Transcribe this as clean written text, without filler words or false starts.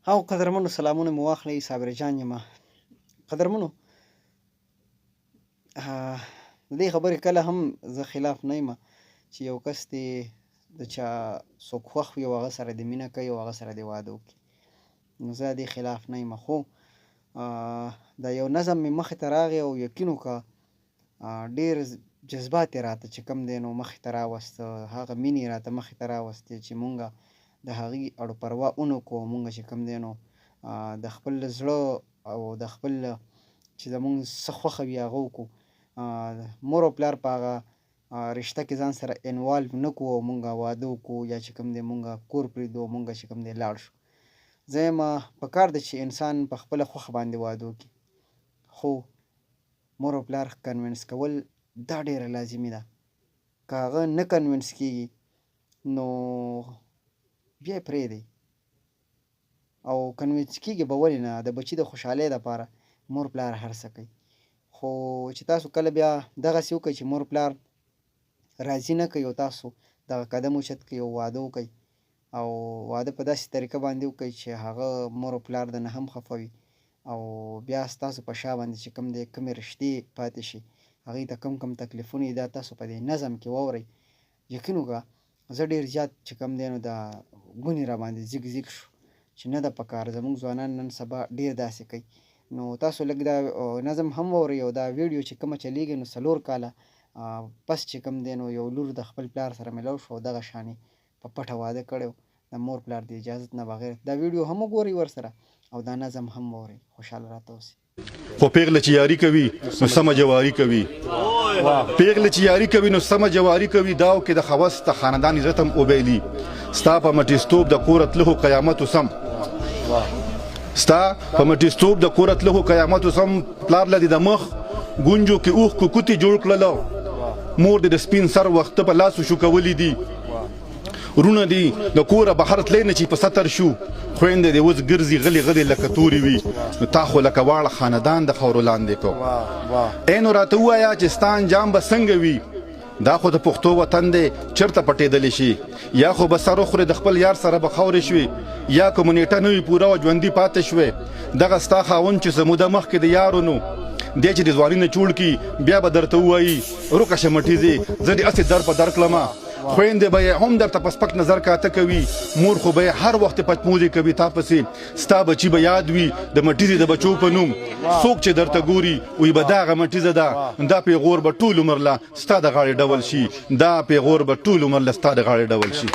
او قدرمنو سلامونه مو واخلئ. صابر جان یم. قدرمنو د دې خبرې کله هم زه خلاف نه یم چې یو کس دې د چا څوک خوښ وي او هغه سره دې مینه کوي او هغه سره دې واده وکړي، نو زه د دې خلاف نه یم. خو دا یو نظم مې مخې ته راغی او یقین وکړه ډېر جذبات یې راته چې کوم دی نو مخې ته راوسته، هغه مینې یې راته مخې ته راوستې چې مونږ د هغې اړو پروا ونه کړو. مونږ چې کوم دی نو د خپل زړه او د خپل چې زمونږ څه خوښه وي هغه وکړو. مور او پلار په هغه رشته کې ځان سره انوالو نه کړو او مونږ واده وکړو یا چې کوم دی مونږ کور پرېږدو مونږ چې کوم دی لاړ شو. زه یم پکار ده چې انسان په خپله خوښه باندې واده وکړي، خو مور او پلار کنوینس کول دا ډېره لازمي ده. که هغه نه کنوینس کېږي نو بیا یې پرېږدئ او کنوینس کېږي به ولې نه، د بچي د خوشحالۍ دپاره مور پلار هر څه کوي. خو چې تاسو کله بیا دغسې وکړئ چې مور پلار راضي نه کوي او تاسو دغه قدم اوچت کړئ او واده وکړئ او واده په داسې طریقه باندې وکړئ چې هغه مور او پلار د نه هم خفه وي او بیا ستاسو په شا باندې چې کوم دی کومې رشتې پاتې شي هغې ته کم تکلیفونه دي دا تاسو په دې نظم کې واورئ. یقین وکړه زه ډېر زیات چې کوم دی نو دا ګونې را باندې زیږ شو چې نه ده په کار. زموږ ځوانان نن سبا ډېر داسې کوي. نو تاسو لږ دا نظم هم واورئ او دا ویډیو چې کومه چلیږي نو 4 کاله پس چې کوم دی نو یو لور د خپل پلار سره میلاو شو او دغه شانې په پټه واده کړی و د مور پلار د اجازت نه بغیر. دا ویډیو هم وګورئ ورسره او دا نظم هم واورئ. خوشحاله راته اوسئ. خو پیغله چې یاري کوي نو سمه جواري کوي، پیغله چې یاري کوي نو سمه جواري کوي. داو کې د خوست د خاندان عزت هم اوبیلي ستا په مټیستوب د کور تلهو قیامت سم، ستا په مټیستوب د کور تلهو قیامت سم. پلار لدی د مخ ګونجو کې اوښ کوکوتې جوړ کړله، مور دې د سپین سر وخته په لاسو شو کولی دي، رونه دي د کوره بهر تللی نه چې په ستر شو، خویندې دې اوس ګرځي غلې غلې لکه تورې وي، نو تا خو لکه واړه خاندان د خاورو لاندې کو. ای نو راته ووایه چې ستا انجام به څنګه وي، دا خو د پښتو وطن دی چېرته پټېدلی شي، یا خو به سر وخورې د خپل یار سره به خاورې شوې، یا که مو نیټه نه وي پوره او ژوندي پاتې شوې. دغه ستا خاوند چې څه موده مخکې د یارو نو دی چې د ځواني نه چوړ کي بیا به درته ووایي روکه شه مټیزې زه دې هسې در په در کړمه. خویندې به یې هم درته په سپک نظر کاته کوي، مور خو به یې هر وخت پچموزې کوي تا پسې، ستا بچي به یاد وي د مټیزې د بچو په نوم. څوک چې درته ګوري وایي به دا هغه مټیزه ده، دا پیغور به ټول عمر له ستا د غاړې ډول شي، دا پیغور به ټول عمر له ستا د غاړې ډول شي.